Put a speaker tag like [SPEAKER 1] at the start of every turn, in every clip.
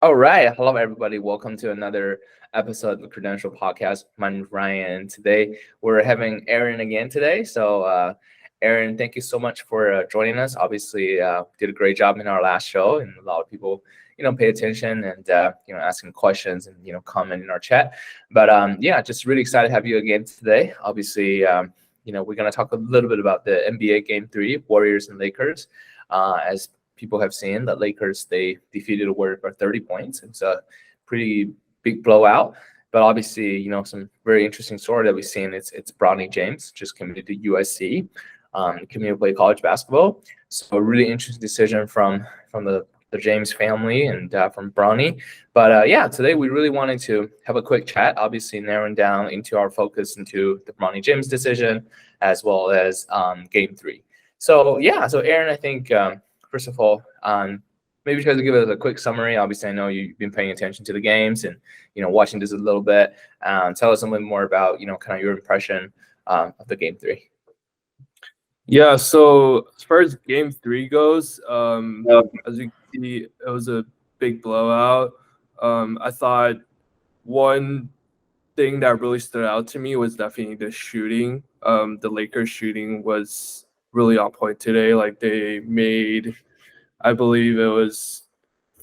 [SPEAKER 1] All right. Hello, everybody. Welcome to another episode of the Credentialed Podcast. My name is Ryan, and today we're having Aaron again today. So, Aaron, thank you so much for joining us. Obviously, did a great job in our last show, and a lot of people, pay attention and, asking questions and, comment in our chat. But, just really excited to have you again today. Obviously, we're going to talk a little bit about the NBA Game 3, Warriors and Lakers, as people have seen that Lakers, they defeated the Warriors by 30 points. It's a pretty big blowout, but obviously, some very interesting story that we've seen. It's Bronny James just committed to USC, committed to play college basketball. So a really interesting decision from the James family and from Bronny. But today we really wanted to have a quick chat, obviously narrowing down into our focus into the Bronny James decision as well as Game 3. So Aaron, I think first of all, maybe try to give us a quick summary. Obviously, I know you've been paying attention to the games and, watching this a little bit. Tell us a little more about, kind of your impression of the Game 3.
[SPEAKER 2] Yeah, so as far as Game 3 goes, as you can see, it was a big blowout. I thought one thing that really stood out to me was definitely the shooting. The Lakers shooting was really on point today. Like they made, I believe it was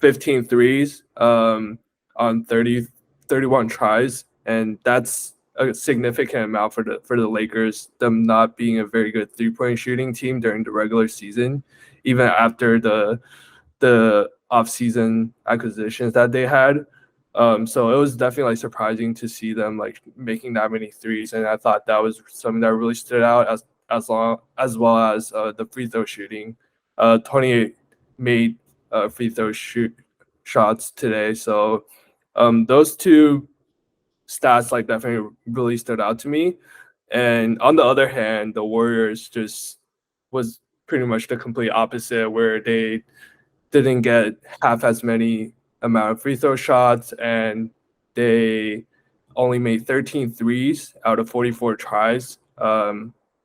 [SPEAKER 2] 15 threes on 31 tries, and that's a significant amount for the Lakers, them not being a very good three-point shooting team during the regular season, even after the off-season acquisitions that they had. So it was definitely surprising to see them making that many threes, and I thought that was something that really stood out as well as the free throw shooting. 28 made free throw shots today, so those two stats definitely really stood out to me. And on the other hand, the Warriors just was pretty much the complete opposite, where they didn't get half as many amount of free throw shots, and they only made 13 threes out of 44 tries,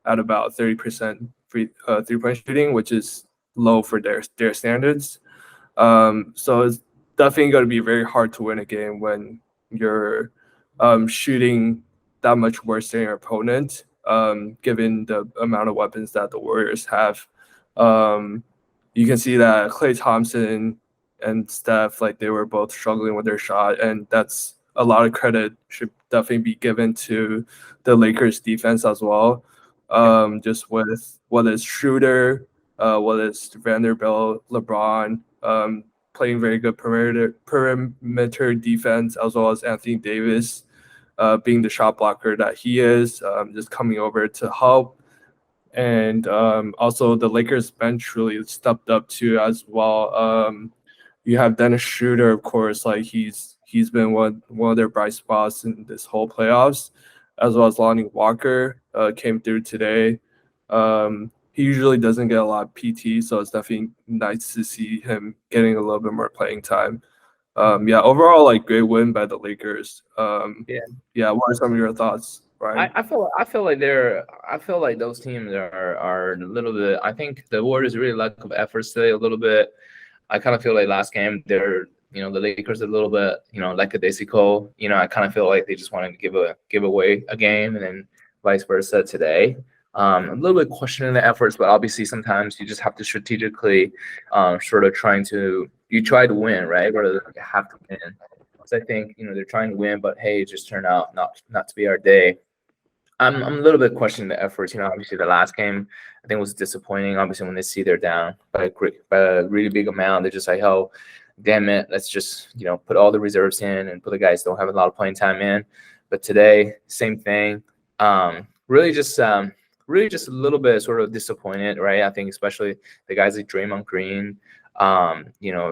[SPEAKER 2] at about 30% three-point shooting, which is low for their standards. So it's definitely going to be very hard to win a game when you're shooting that much worse than your opponent, given the amount of weapons that the Warriors have. You can see that Klay Thompson and Steph, they were both struggling with their shot, and that's a lot of credit should definitely be given to the Lakers defense as well. Just with whether it's Schroeder, whether it's Vanderbilt, LeBron, playing very good perimeter defense, as well as Anthony Davis, being the shot blocker that he is, just coming over to help. And also the Lakers bench really stepped up too as well. You have Dennis Schroeder, of course, he's been one of their bright spots in this whole playoffs, as well as Lonnie Walker came through today. He usually doesn't get a lot of PT, so it's definitely nice to see him getting a little bit more playing time. Overall, great win by the Lakers. What are some of your thoughts, Ryan?
[SPEAKER 1] I feel like those teams are a little bit. I think the Warriors really lack of efforts today a little bit. I kind of feel like last game they're the Lakers a little bit like a Desico. I kind of feel like they just wanted to give away a game, and then vice versa today. A little bit questioning the efforts, but obviously sometimes you just have to strategically sort of try to win, right? Rather than have to win. So I think they're trying to win, but hey, it just turned out not to be our day. I'm a little bit questioning the efforts. Obviously the last game I think was disappointing. Obviously when they see they're down by a really big amount, they're just like, oh, damn it, let's just put all the reserves in and put the guys don't have a lot of playing time in. But today, same thing. Really just a little bit sort of disappointed, right? I think especially the guys like Draymond Green,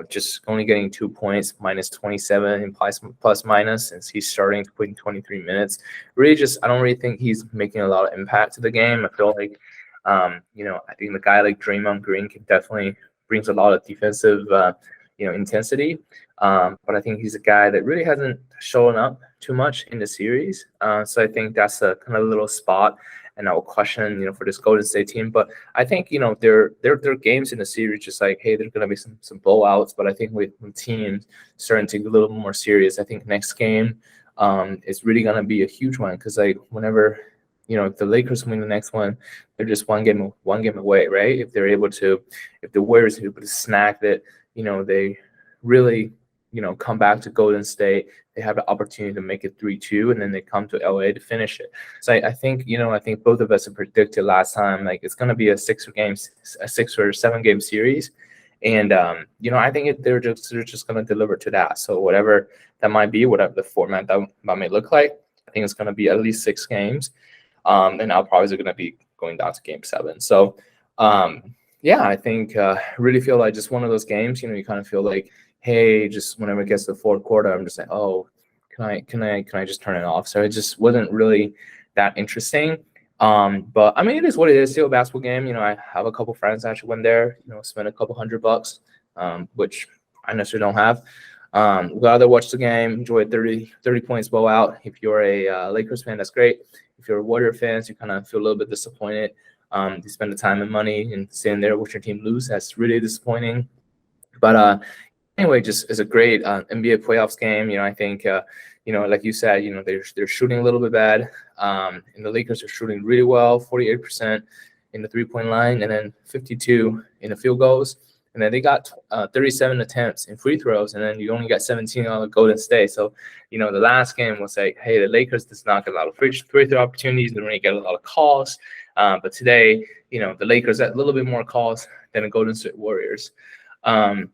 [SPEAKER 1] just only getting 2 points, minus 27 in plus minus, since he's starting to put in 23 minutes. Really I don't really think he's making a lot of impact to the game. I feel like, I think the guy like Draymond Green can definitely brings a lot of defensive, intensity. But I think he's a guy that really hasn't shown up too much in the series. So I think that's a kind of little spot. and I will question, for this Golden State team. But I think, there are games in the series just like, hey, there's going to be some blowouts. But I think with teams starting to get a little more serious, I think next game is really going to be a huge one because like whenever, if the Lakers win the next one, they're just one game away, right? If the Warriors are able to snack that, they really, come back to Golden State, they have the opportunity to make it 3-2, and then they come to LA to finish it. So I think, I think both of us have predicted last time, like it's going to be a 6 or 7 game series. And, I think they're just going to deliver to that. So whatever that might be, whatever the format that may look like, I think it's going to be at least 6 games. And now probably going to be going down to game 7. So, I think really feel like just one of those games, you kind of feel like, hey, just whenever it gets to the fourth quarter, I'm just like, oh, can I just turn it off? So it just wasn't really that interesting. But I mean, it is what it is. Still a basketball game. I have a couple friends that actually went there, spent a couple $100, which I necessarily don't have. Glad to watch the game, enjoy 30 points blowout. If you're a Lakers fan, that's great. If you're a Warrior fans, you kind of feel a little bit disappointed. You spend the time and money and staying there, watch your team lose. That's really disappointing. But anyway, just is a great NBA playoffs game. I think, like you said, they're shooting a little bit bad. And the Lakers are shooting really well, 48% in the 3-point line, and then 52 in the field goals. And then they got 37 attempts in free throws, and then you only got 17 on the Golden State. So, the last game was like, hey, the Lakers does not get a lot of free throw opportunities. They don't really get a lot of calls. But today, the Lakers had a little bit more calls than the Golden State Warriors. I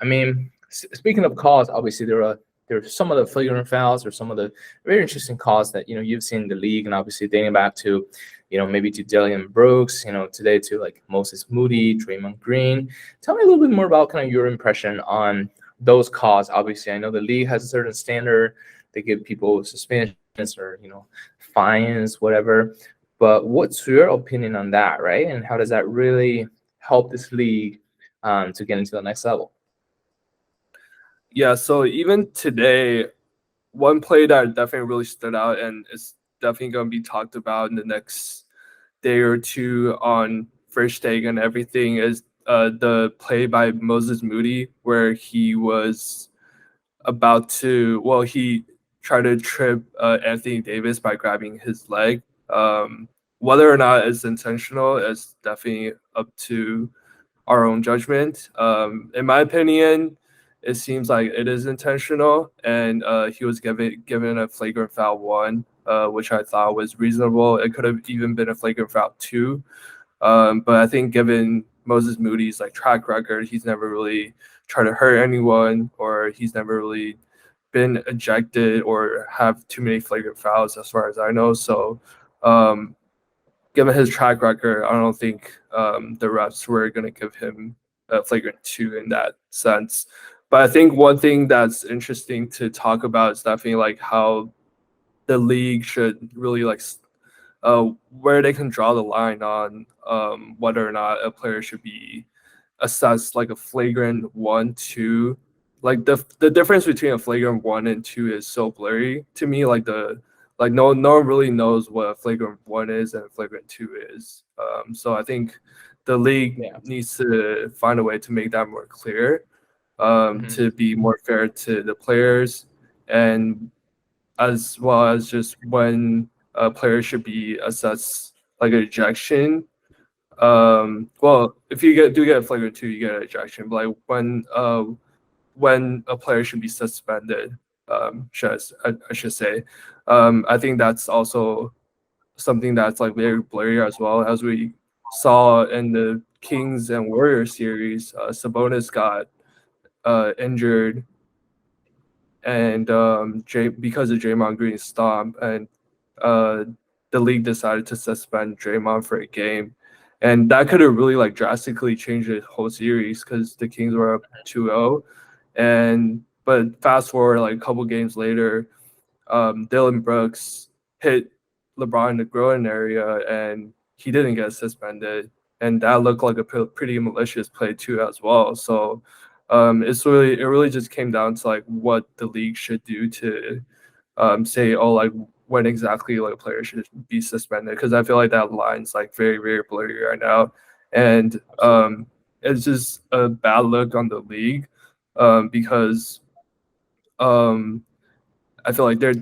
[SPEAKER 1] mean, speaking of calls, obviously there are some of the flagrant fouls or some of the very interesting calls that, you've seen in the league, and obviously dating back to, maybe to Dillon Brooks, today to like Moses Moody, Draymond Green. Tell me a little bit more about kind of your impression on those calls. Obviously, I know the league has a certain standard. They give people suspensions or, fines, whatever. But what's your opinion on that, right? And how does that really help this league to get into the next level?
[SPEAKER 2] Yeah, so even today, one play that definitely really stood out and is definitely going to be talked about in the next day or two on First Take and everything is the play by Moses Moody where he was about to, he tried to trip Anthony Davis by grabbing his leg. Whether or not it's intentional is definitely up to our own judgment. In my opinion, it seems like it is intentional, and he was given a flagrant foul 1, which I thought was reasonable. It could have even been a flagrant foul 2, but I think given Moses Moody's like track record, he's never really tried to hurt anyone, or he's never really been ejected or have too many flagrant fouls as far as I know. So given his track record, I don't think the refs were going to give him a flagrant 2 in that sense. But I think one thing that's interesting to talk about is definitely like how the league should really like where they can draw the line on whether or not a player should be assessed like a flagrant 1, 2. Like the difference between a flagrant 1 and 2 is so blurry to me. Like no one really knows what a flagrant 1 is and a flagrant 2 is. So I think the league needs to find a way to make that more clear. To be more fair to the players, and as well as just when a player should be assessed like an ejection. If you do get a flagrant 2, you get an ejection. But like when a player should be suspended, I should say. I think that's also something that's like very blurry as well, as we saw in the Kings and Warriors series. Sabonis got injured, and because of Draymond Green's stomp, and the league decided to suspend Draymond for a game, and that could have really like drastically changed the whole series because the Kings were up 2-0, but fast forward like a couple games later, Dillon Brooks hit LeBron in the groin area and he didn't get suspended, and that looked like a pretty malicious play too as well. So it really just came down to like what the league should do to say, oh, like when exactly like a player should be suspended, because I feel like that line's like very, very blurry right now. And it's just a bad look on the league, because I feel like there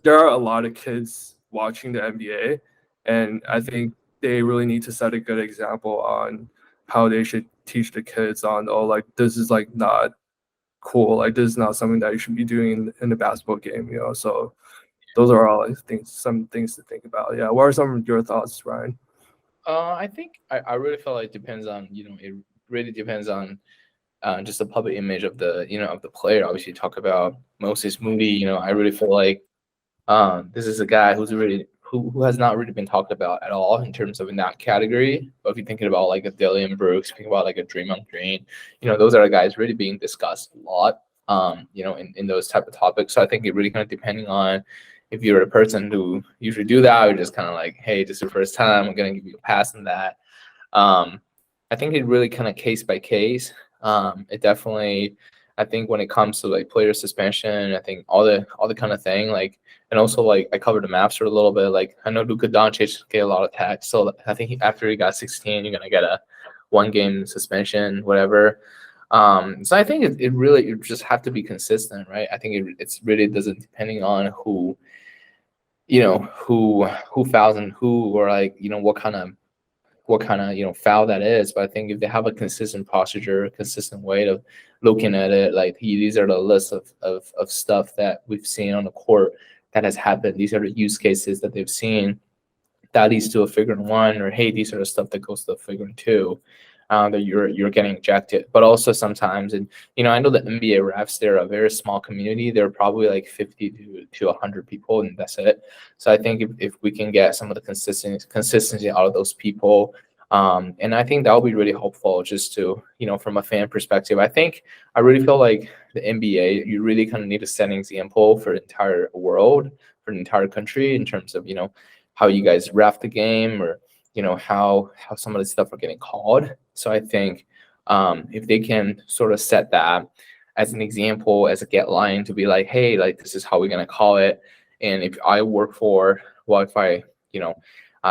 [SPEAKER 2] are a lot of kids watching the NBA, and I think they really need to set a good example on how they should teach the kids on, oh, like this is like not cool, like this is not something that you should be doing in a basketball game, you know. So those are all I think some things to think about. Yeah, what are some of your thoughts, Ryan?
[SPEAKER 1] I think I really feel like it depends on, it really depends on just the public image of the, of the player. Obviously, talk about Moses Moody. I really feel like this is a guy who's really who has not really been talked about at all in terms of in that category. But if you're thinking about like a Dillon Brooks, thinking about like a Draymond Green, those are the guys really being discussed a lot, in those type of topics. So I think it really kind of depending on if you're a person who usually do that, or just kind of like, hey, this is your first time, I'm gonna give you a pass on that. I think it really kind of case by case. It definitely, I think when it comes to like player suspension, I think all the kind of thing, like, and also like I covered the maps for a little bit. Like I know Luka Doncic get a lot of tax, so I think after he got 16, you're gonna get a 1-game suspension, whatever. So I think it really, you just have to be consistent, right? I think it's really doesn't depending on who fouls and who, or like what kind of foul that is. But I think if they have a consistent procedure, a consistent way of looking at it, like these are the list of stuff that we've seen on the court that has happened. These are the use cases that they've seen that leads to a flagrant 1, or hey, these are the stuff that goes to a flagrant 2. That you're getting ejected. But also sometimes, and I know the NBA refs, they're a very small community. They're probably like 50 to 100 people, and that's it. So I think if we can get some of the consistency out of those people, and I think that will be really helpful just to, from a fan perspective. I think I really feel like the NBA, you really kind of need to set an example for the entire world, for the entire country, in terms of, how you guys ref the game, or how some of the stuff are getting called. So I think if they can sort of set that as an example, as a get line, to be like, hey, like this is how we're gonna call it. And if I work for, well, if I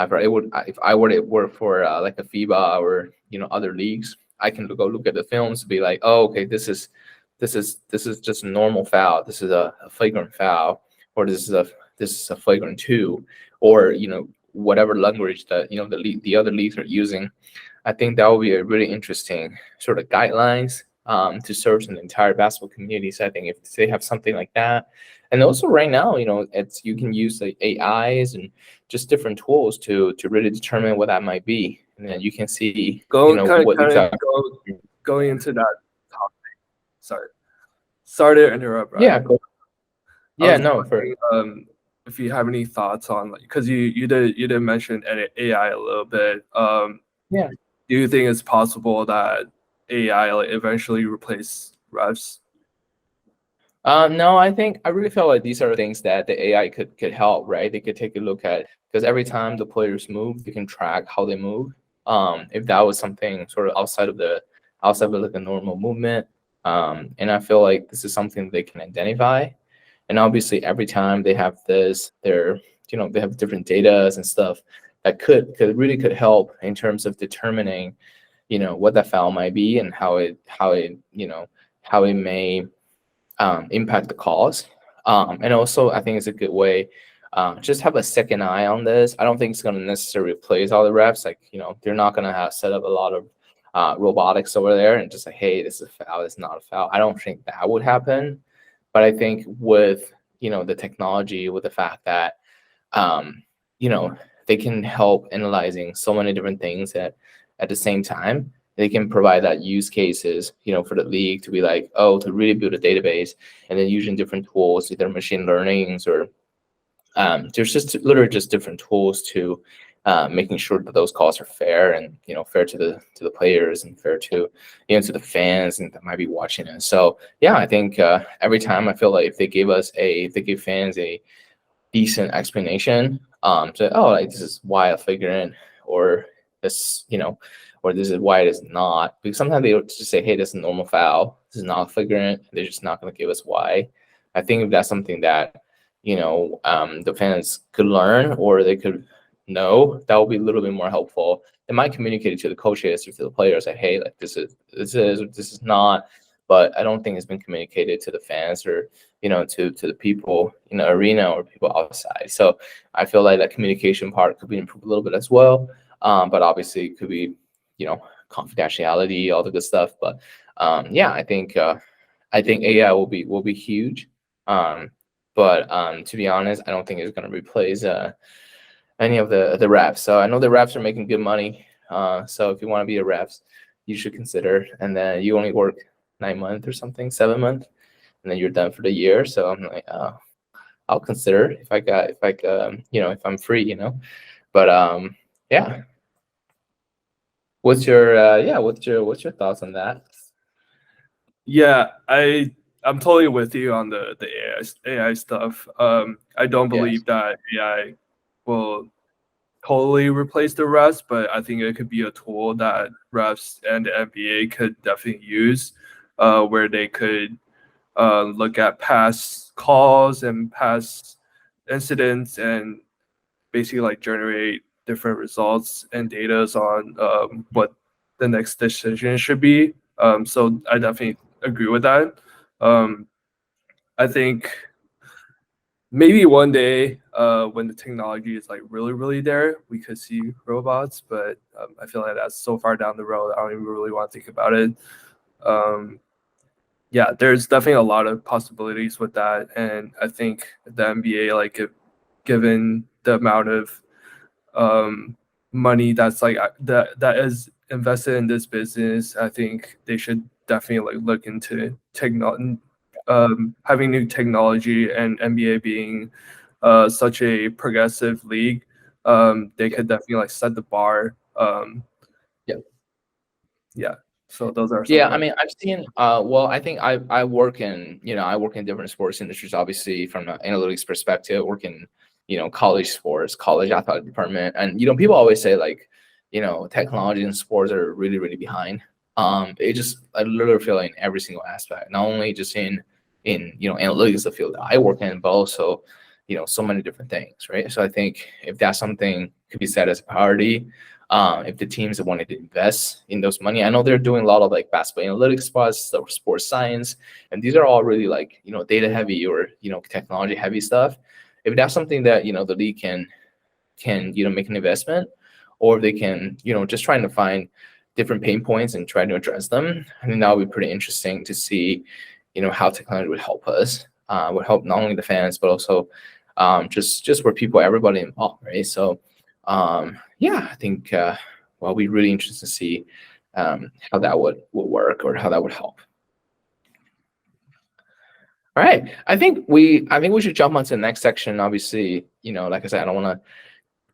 [SPEAKER 1] were to work for like a FIBA or other leagues, I can go look at the films and be like, oh, okay, this is just a normal foul. This is a flagrant foul, or this is a flagrant 2, or whatever language that the other leagues are using. I think that will be a really interesting sort of guidelines to serve an entire basketball community. So I think if they have something like that, and also right now, you can use like AIs and just different tools to really determine what that might be, and then you can see
[SPEAKER 2] going into that topic. Sorry to interrupt, Ryan.
[SPEAKER 1] Yeah, go. Yeah, no.
[SPEAKER 2] If you have any thoughts on, like, because you did mention AI a little bit.
[SPEAKER 1] Yeah.
[SPEAKER 2] Do you think it's possible that AI like eventually replace refs?
[SPEAKER 1] No, I really feel like these are things that the AI could help, right? They could take a look at, because every time the players move, they can track how they move. If that was something sort of outside of like a normal movement, and I feel like this is something they can identify. And obviously, every time they have this, they have different data and stuff that could help in terms of determining, what that foul might be and how it may impact the cause. And also, I think it's a good way just have a second eye on this. I don't think it's going to necessarily replace all the refs. Like, they're not going to have set up a lot of robotics over there and just like, hey, this is a foul, this is not a foul. I don't think that would happen. But I think with, the technology, with the fact that, they can help analyzing so many different things at the same time, they can provide that use cases, for the league to be like, oh, to really build a database, and then using different tools, either machine learnings or there's just literally just different tools to making sure that those calls are fair and, fair to the players and fair to, to the fans and that might be watching it. So yeah, I think every time I feel like if they give fans a decent explanation, so, oh, like this is why I figure in, or this, or this is why it is not, because sometimes they just say, hey, this is a normal foul, this is not a flagrant, they're just not going to give us why. I think if that's something that the fans could learn or they could know, that would be a little bit more helpful. They might communicate it to the coaches or to the players, like, hey, like this is not, but I don't think it's been communicated to the fans or to the people in the arena or people outside. So I feel like that communication part could be improved a little bit as well. But obviously it could be confidentiality, all the good stuff. But I think AI will be huge. But to be honest, I don't think it's going to replace any of the refs. So I know the refs are making good money. So if you want to be a refs, you should consider. And then you only work 9 months or something, 7 months, and then you're done for the year. So I'm like, I'll consider if I'm free, But yeah. What's your thoughts on that?
[SPEAKER 2] Yeah, I'm totally with you on the AI stuff. I don't believe that AI will totally replace the refs, but I think it could be a tool that refs and the NBA could definitely use, where they could look at past calls and past incidents and basically like generate different results and data on what the next decision should be. So I definitely agree with that. I think maybe one day when the technology is like really, really there, we could see robots, but I feel like that's so far down the road. I don't even really want to think about it. Yeah, there's definitely a lot of possibilities with that. And I think the NBA, like given the amount of money that's like that is invested in this business, I think they should definitely like look into having new technology, and NBA being such a progressive league, they could definitely like set the bar. Yeah. So those are
[SPEAKER 1] I mean, I've seen I think I work in different sports industries, obviously from an analytics perspective, work in college sports, college athletic department, and people always say like technology in sports are really, really behind. I literally feel like in every single aspect, not only just in analytics, the field that I work in, but also so many different things, right? So I think if that's something could be set as a priority, if the teams that wanted to invest in those money, I know they're doing a lot of like basketball analytics spots or sports science, and these are all really like data heavy or technology heavy stuff. If that's something that the league can make an investment, or they can just trying to find different pain points and try to address them, I think that would be pretty interesting to see how technology would help us, would help not only the fans but also just for people, everybody involved, right? So I think we'll be really interested to see how that would work or how that would help. All right, I think we should jump on to the next section. Obviously, like I said, I don't want to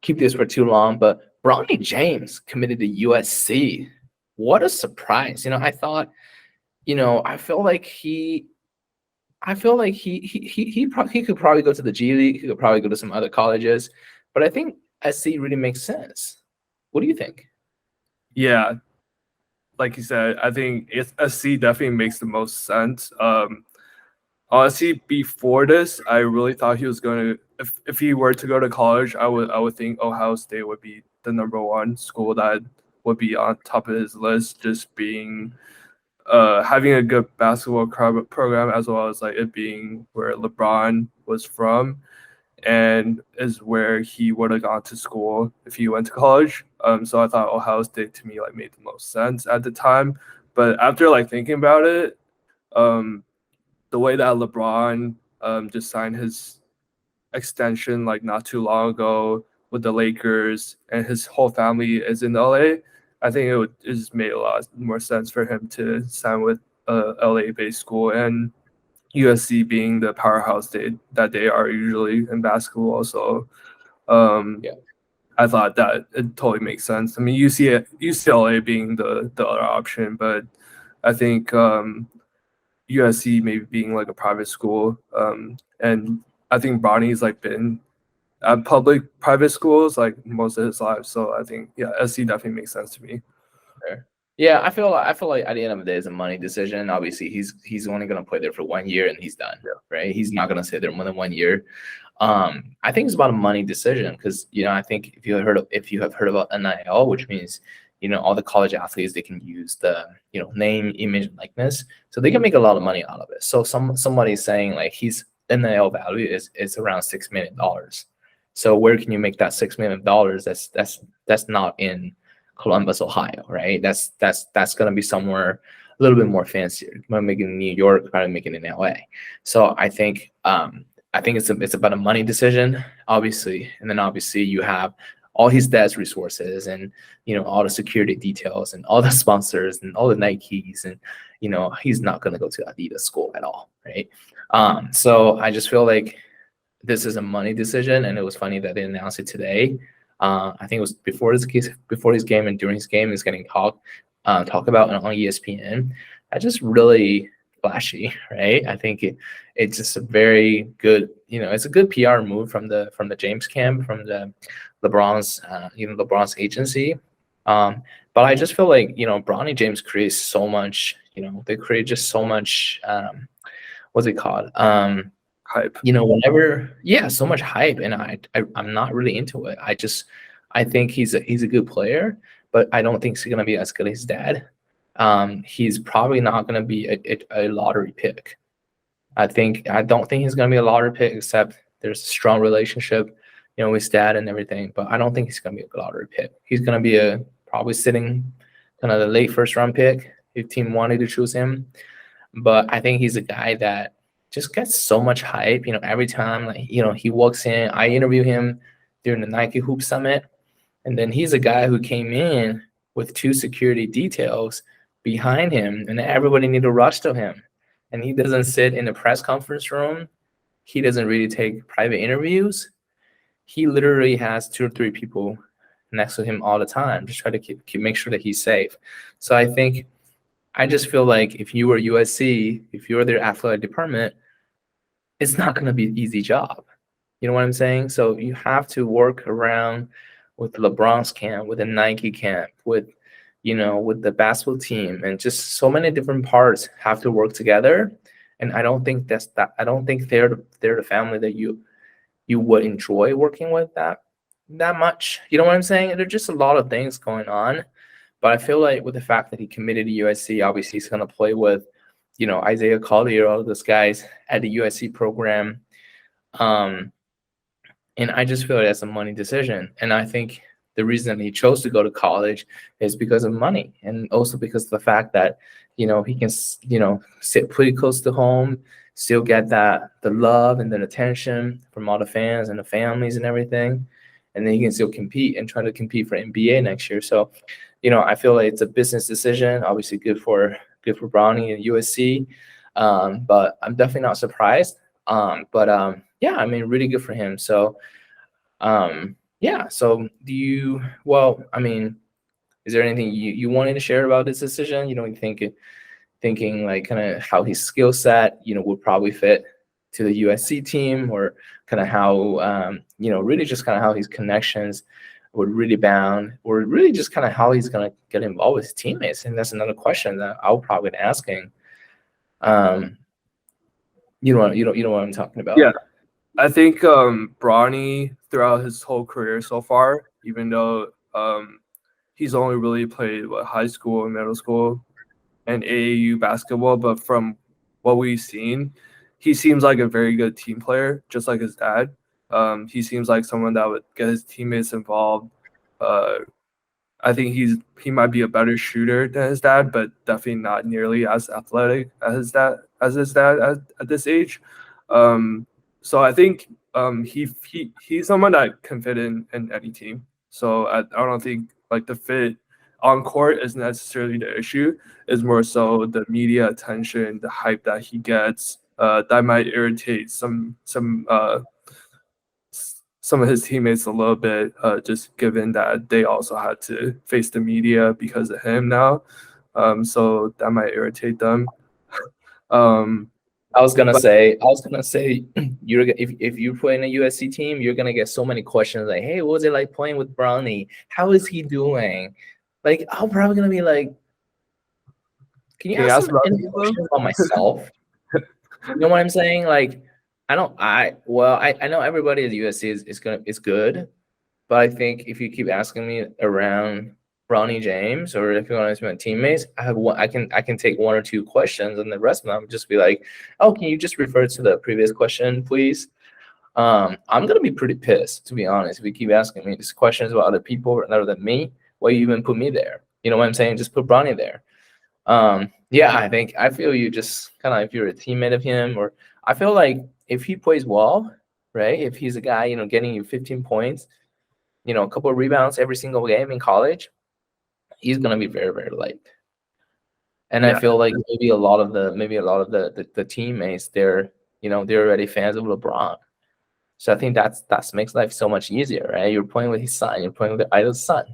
[SPEAKER 1] keep this for too long, but Bronny James committed to USC. What a surprise! I thought, I feel like he could probably go to the G League. He could probably go to some other colleges, but I think SC really makes sense. What do you think?
[SPEAKER 2] Yeah, like you said, I think SC definitely makes the most sense. Honestly, before this, I really thought he was going to. If he were to go to college, I would think Ohio State would be the number one school that would be on top of his list, just being having a good basketball program, as well as like it being where LeBron was from, and is where he would have gone to school if he went to college. So I thought Ohio State to me like made the most sense at the time. But after like thinking about it, the way that LeBron just signed his extension like not too long ago with the Lakers, and his whole family is in LA, I think it just made a lot more sense for him to sign with a LA-based school, and USC being the powerhouse that they are usually in basketball. So I thought that it totally makes sense. I mean, UCLA being the other option, but I think USC maybe being like a private school, and I think Bronny's like been at private schools like most of his life. So I think SC definitely makes sense to me.
[SPEAKER 1] Yeah, I feel like at the end of the day, it's a money decision. Obviously, he's only gonna play there for 1 year and he's done, right? He's not gonna stay there more than 1 year. I think it's about a money decision because I think if you have heard about NIL, which means all the college athletes, they can use the name, image, and likeness, so they can make a lot of money out of it. So somebody's saying like his NIL value is around $6 million. So where can you make that $6 million? That's not in Columbus, Ohio, right? That's gonna be somewhere a little bit more fancier. Might make it in New York, probably make it in LA. So I think it's about a money decision, obviously, and then obviously you have all his dad's resources and all the security details and all the sponsors and all the Nikes and he's not gonna go to Adidas school at all, right? So I just feel like this is a money decision, and it was funny that they announced it today. I think it was before his game and during his game is getting talked about on ESPN. That's just really flashy, right? I think it's just a very good, it's a good PR move from the James camp, from the LeBron's agency. But I just feel like Bronny James creates so much, they create just so much what's it called?
[SPEAKER 2] Hype.
[SPEAKER 1] So much hype, and I'm not really into it. I think he's a good player, but I don't think he's gonna be as good as his dad. He's probably not gonna be a lottery pick. I don't think he's gonna be a lottery pick, except there's a strong relationship, with his dad and everything. But I don't think he's gonna be a lottery pick. He's gonna be probably sitting kind of the late first round pick if team wanted to choose him. But I think he's a guy that just gets so much hype, every time he walks in. I interview him during the Nike Hoop Summit, and then he's a guy who came in with 2 security details behind him, and everybody need to rush to him. And he doesn't sit in the press conference room. He doesn't really take private interviews. He literally has 2 or 3 people next to him all the time, just try to make sure that he's safe. So I just feel like if you were USC, if you're their athletic department, it's not going to be an easy job. You know what I'm saying? So you have to work around with LeBron's camp, with the Nike camp, with the basketball team, and just so many different parts have to work together. And I don't think I don't think they're the family that you would enjoy working with that much. You know what I'm saying? There's just a lot of things going on. But I feel like with the fact that he committed to USC, obviously he's going to play with, Isaiah Collier, all of those guys at the USC program. And I just feel like that's a money decision. And I think the reason he chose to go to college is because of money, and also because of the fact that, he can, sit pretty close to home, still get the love and the attention from all the fans and the families and everything. And then he can still compete and try to compete for NBA next year. So, I feel like it's a business decision, obviously good for Bronny and USC. But I'm definitely not surprised. Yeah, I mean, really good for him. So, yeah. So is there anything you wanted to share about this decision? Thinking like kind of how his skill set, would probably fit to the USC team, or kind of how, really just kind of how his connections would really bound, or really just kind of how he's going to get involved with his teammates. And that's another question that I'll probably be asking. You know what I'm talking about?
[SPEAKER 2] Yeah. I think Bronny, throughout his whole career so far, even though he's only really played high school and middle school and AAU basketball, but from what we've seen, he seems like a very good team player, just like his dad. He seems like someone that would get his teammates involved. I think he might be a better shooter than his dad, but definitely not nearly as athletic as his dad at this age. So I think he's someone that can fit in any team. So I don't think like the fit on court is necessarily the issue. It's more so the media attention, the hype that he gets, that might irritate some of his teammates a little bit, just given that they also had to face the media because of him now. So that might irritate them.
[SPEAKER 1] I was gonna say, if you play in a USC team, you're gonna get so many questions like, "Hey, what was it like playing with Bronny? How is he doing?" Like, I'm probably gonna be like, Can you
[SPEAKER 2] Can you
[SPEAKER 1] ask
[SPEAKER 2] ask
[SPEAKER 1] some
[SPEAKER 2] about
[SPEAKER 1] any
[SPEAKER 2] me,
[SPEAKER 1] questions about myself? You know what I'm saying? Like, I know everybody at USC is good, but I think if you keep asking me around Bronny James, or if you want to ask my teammates, I can take one or two questions, and the rest of them would just be like, oh, can you just refer to the previous question, please? I'm gonna be pretty pissed, to be honest, if you keep asking me these questions about other people other than me. Why you even put me there? You know what I'm saying? Just put Bronny there. Yeah, I feel you just kind of, if you're a teammate of him, or I feel like if he plays well, right? If he's a guy, you know, getting you 15 points, you know, a couple of rebounds every single game in college, he's gonna be very, very liked. And I feel like maybe a lot of the teammates, they're already fans of LeBron. So I think that makes life so much easier, right? You're playing with his son, you're playing with the idol's son.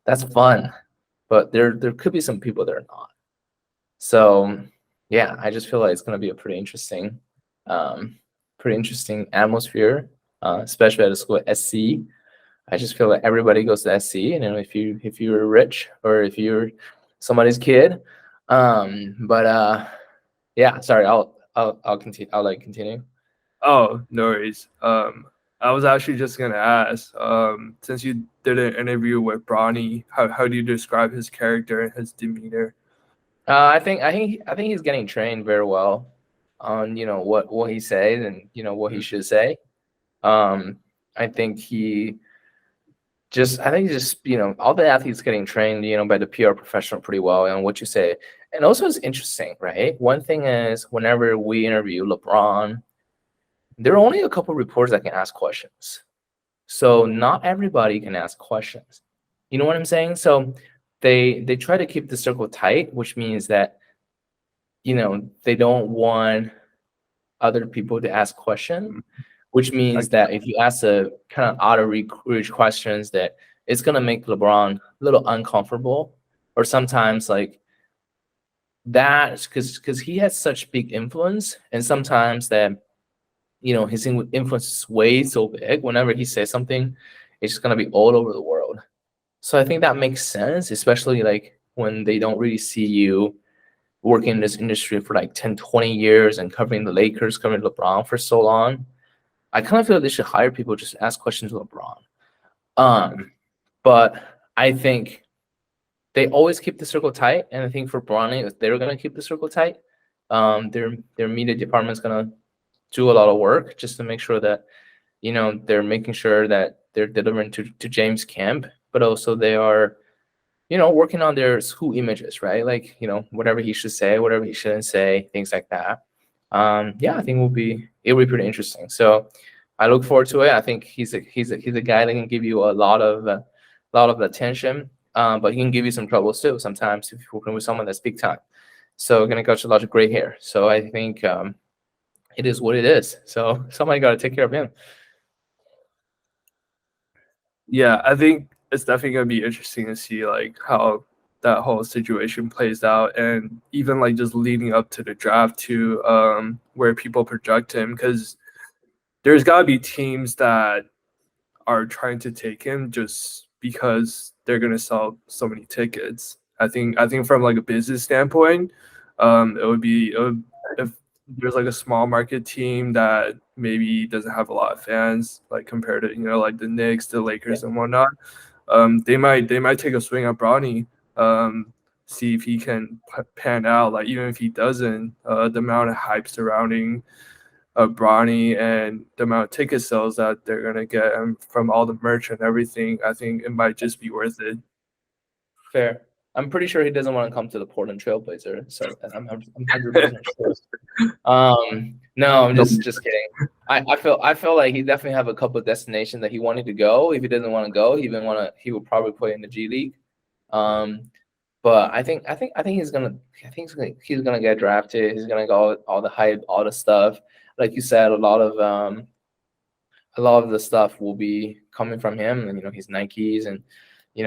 [SPEAKER 1] That's fun. But there could be some people that are not. So yeah, I just feel like it's gonna be a pretty interesting atmosphere, especially at a school at SC. I just feel like everybody goes to SC, and if you're rich or if you're somebody's kid. Yeah, sorry, I'll continue. I'll continue.
[SPEAKER 2] Oh, no worries. I was actually just gonna ask, since you did an interview with Bronny, how do you describe his character and his demeanor?
[SPEAKER 1] I think he's getting trained very well on what he says and what he should say. I think he's just all the athletes getting trained by the PR professional pretty well and what you say. And also it's interesting, right? One thing is whenever we interview LeBron, there are only a couple of reporters that can ask questions. So not everybody can ask questions. You know what I'm saying? So they try to keep the circle tight, which means that they don't want other people to ask questions, which means that if you ask a kind of out of reach questions, that it's gonna make LeBron a little uncomfortable, or sometimes like that, because he has such big influence, and sometimes that his influence is way so big. Whenever he says something, it's just gonna be all over the world. So I think that makes sense, especially like when they don't really see you working in this industry for like 10, 20 years and covering the Lakers, covering LeBron for so long. I kind of feel they should hire people just to ask questions to LeBron. But I think they always keep the circle tight, and I think for Bronny, they're gonna keep the circle tight. Their media department's gonna do a lot of work just to make sure that they're making sure that they're delivering to James Camp, but also they are working on their school images, right? Like whatever he should say, whatever he shouldn't say, things like that. Yeah, I think it'll be pretty interesting. So I look forward to it. I think he's a guy that can give you a lot of attention, but he can give you some troubles too sometimes if you're working with someone that's big time. So gonna coach a lot of gray hair. So I think it is what it is. So somebody got to take care of him.
[SPEAKER 2] Yeah, I think it's definitely gonna be interesting to see like how that whole situation plays out, and even like just leading up to the draft too, where people project him, because there's gotta be teams that are trying to take him just because they're gonna sell so many tickets. I think from like a business standpoint, it would if there's like a small market team that maybe doesn't have a lot of fans, like compared to like the Knicks, the Lakers, and whatnot. They might take a swing at Bronny, see if he can pan out. Like even if he doesn't, the amount of hype surrounding Bronny and the amount of ticket sales that they're gonna get from all the merch and everything, I think it might just be worth it.
[SPEAKER 1] Fair. I'm pretty sure he doesn't want to come to the Portland Trailblazer, so I'm 100% sure. No, I'm just kidding. I feel like he definitely have a couple of destinations that he wanted to go. If he doesn't want to go, he would probably play in the G League. But I think he's gonna get drafted. He's gonna go all the hype, all the stuff. Like you said, a lot of the stuff will be coming from him, and his Nikes and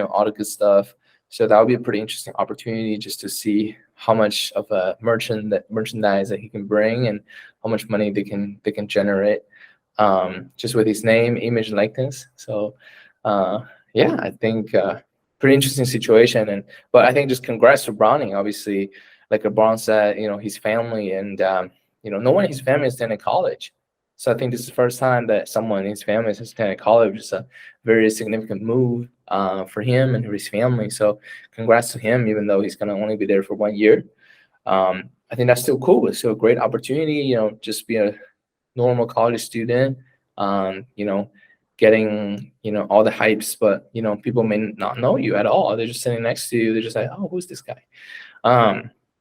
[SPEAKER 1] all the good stuff. So that would be a pretty interesting opportunity just to see how much of a merchandise that he can bring and how much money they can generate just with his name, image, and likeness. So I think pretty interesting situation. But I think just congrats to Bronny. Obviously, like LeBron said, his family and no one in his family is attending college. So I think this is the first time that someone in his family has attended college. It's a very significant move for him and his family. So congrats to him, even though he's going to only be there for 1 year. I think that's still cool. It's still a great opportunity, just be a normal college student, getting, all the hypes, but, people may not know you at all. They're just sitting next to you. They're just like, oh, who's this guy?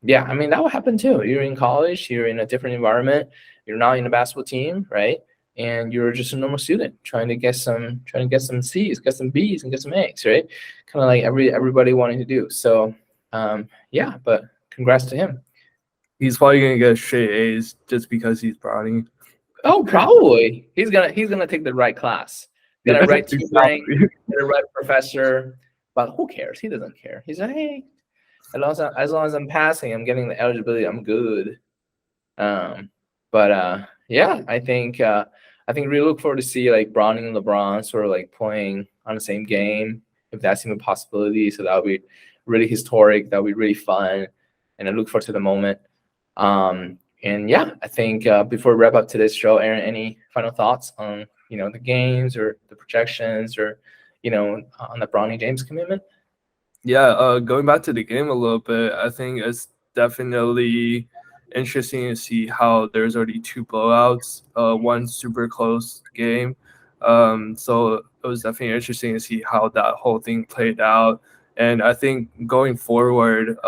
[SPEAKER 1] Yeah, I mean, that would happen too. You're in college, you're in a different environment, you're not in a basketball team, right? And you're just a normal student trying to get some C's, get some B's, and get some A's, right? Kind of like everybody wanting to do. So, yeah, but congrats to him.
[SPEAKER 2] He's probably gonna get straight A's just because he's Bronny.
[SPEAKER 1] Oh, probably. He's gonna take the right class, get a right tutoring, get a right professor. But who cares? He doesn't care. He's like, hey, as long as I'm passing, I'm getting the eligibility, I'm good. Yeah, I think we look forward to see like Bronny and LeBron sort of like playing on the same game, if that's even a possibility. So that would be really historic. That would be really fun, and I look forward to the moment. And yeah, I think before we wrap up today's show, Aaron, any final thoughts on the games or the projections or on the Bronny James commitment?
[SPEAKER 2] Yeah, going back to the game a little bit, I think it's definitely interesting to see how there's already 2 blowouts, one super close game. So it was definitely interesting to see how that whole thing played out. And I think going forward,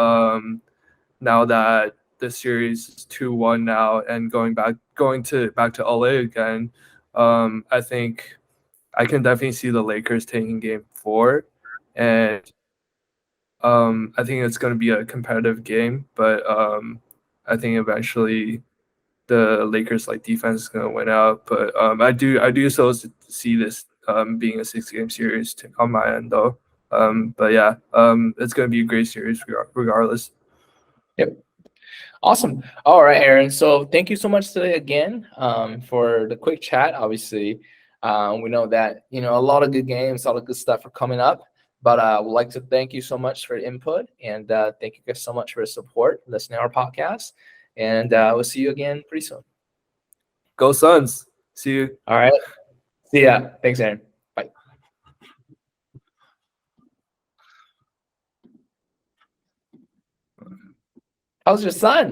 [SPEAKER 2] now that the series is 2-1 now and going back to LA again, I think I can definitely see the Lakers taking game 4. And I think it's going to be a competitive game, but I think eventually the Lakers defense is going to win out. But I do still see this being a 6-game series on my end though. But yeah, it's going to be a great series regardless.
[SPEAKER 1] Yep. Awesome. All right, Aaron. So thank you so much today again for the quick chat. Obviously, we know that a lot of good games, a lot of good stuff are coming up. But I would like to thank you so much for your input, and thank you guys so much for your support, listening to our podcast. And we'll see you again pretty soon.
[SPEAKER 2] Go Suns. See you.
[SPEAKER 1] All right. See ya. Thanks, Aaron. Bye. How's your son?